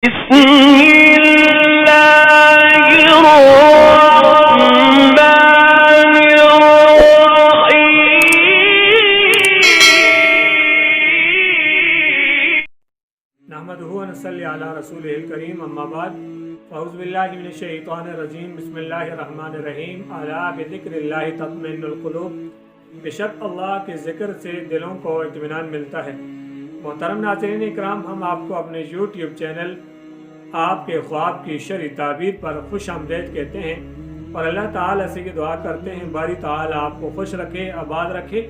بسم اللہ الرحمن الرحیم نحمدہ و نصلی علی رسولہ الکریم اما بعد اعوذ باللہ من الشیطان الرجیم بسم اللہ الرحمن الرحیم الا بذکر اللہ تطمئن القلوب بے شک اللہ کے ذکر سے دلوں کو اطمینان ملتا ہے۔ محترم ناظرین اکرام، ہم آپ کو اپنے یوٹیوب چینل آپ کے خواب کی شرعی تعبیر پر خوش آمدید کہتے ہیں اور اللہ تعالیٰ سے یہ دعا کرتے ہیں باری تعالیٰ آپ کو خوش رکھے، آباد رکھے،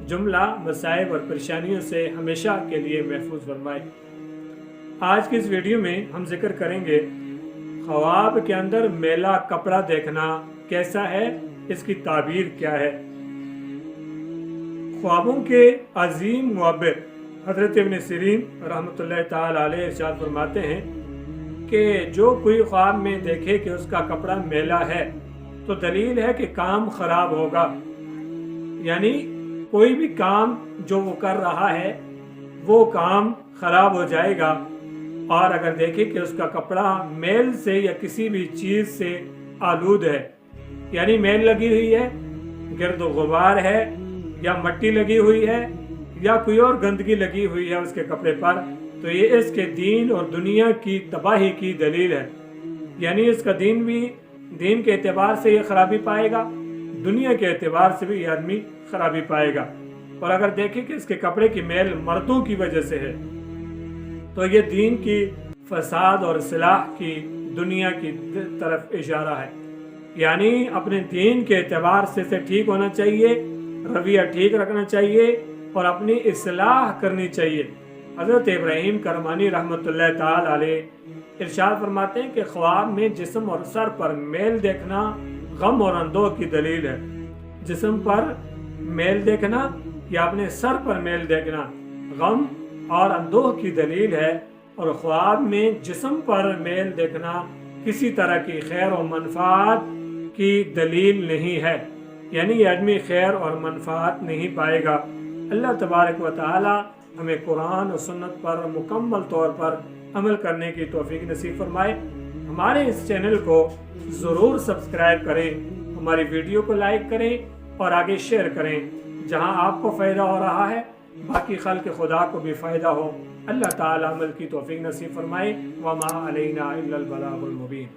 جملہ مصائب اور پریشانیوں سے ہمیشہ کے لیے محفوظ فرمائے۔ آج کی اس ویڈیو میں ہم ذکر کریں گے خواب کے اندر میلا کپڑا دیکھنا کیسا ہے، اس کی تعبیر کیا ہے۔ خوابوں کے عظیم معبر حضرت ابن سیرین رحمۃ اللہ تعالی علیہ ارشاد فرماتے ہیں کہ جو کوئی خواب میں دیکھے کہ اس کا کپڑا میلا ہے تو دلیل ہے کہ کام خراب ہوگا، یعنی کوئی بھی کام جو وہ کر رہا ہے وہ کام خراب ہو جائے گا۔ اور اگر دیکھے کہ اس کا کپڑا میل سے یا کسی بھی چیز سے آلود ہے، یعنی میل لگی ہوئی ہے، گرد و غبار ہے، یا مٹی لگی ہوئی ہے، یا کوئی اور گندگی لگی ہوئی ہے اس کے کپڑے پر، تو یہ اس کے دین اور دنیا کی تباہی کی دلیل ہے۔ یعنی اس کا دین کے اعتبار سے یہ خرابی پائے گا، دنیا کے اعتبار سے بھی یہ آدمی خرابی پائے گا۔ اور اگر دیکھیں کہ اس کے کپڑے کی میل مردوں کی وجہ سے ہے تو یہ دین کی فساد اور اصلاح کی دنیا کی طرف اشارہ ہے۔ یعنی اپنے دین کے اعتبار سے ٹھیک ہونا چاہیے، رویہ ٹھیک رکھنا چاہیے اور اپنی اصلاح کرنی چاہیے۔ حضرت ابراہیم کرمانی رحمۃ اللہ تعالی علیہ ارشاد فرماتے ہیں کہ خواب میں جسم اور سر پر میل دیکھنا غم اور اندوہ کی دلیل ہے۔ جسم پر میل دیکھنا یا اپنے سر پر میل دیکھنا غم اور اندوہ کی دلیل ہے، اور خواب میں جسم پر میل دیکھنا کسی طرح کی خیر و منفعت کی دلیل نہیں ہے، یعنی یہ آدمی خیر اور منفعت نہیں پائے گا۔ اللہ تبارک و تعالی ہمیں قرآن و سنت پر مکمل طور پر عمل کرنے کی توفیق نصیب فرمائے۔ ہمارے اس چینل کو ضرور سبسکرائب کریں، ہماری ویڈیو کو لائک کریں اور آگے شیئر کریں۔ جہاں آپ کو فائدہ ہو رہا ہے باقی خلق خدا کو بھی فائدہ ہو۔ اللہ تعالی عمل کی توفیق نصیب فرمائے۔ وما علینا الا البلاغ المبین۔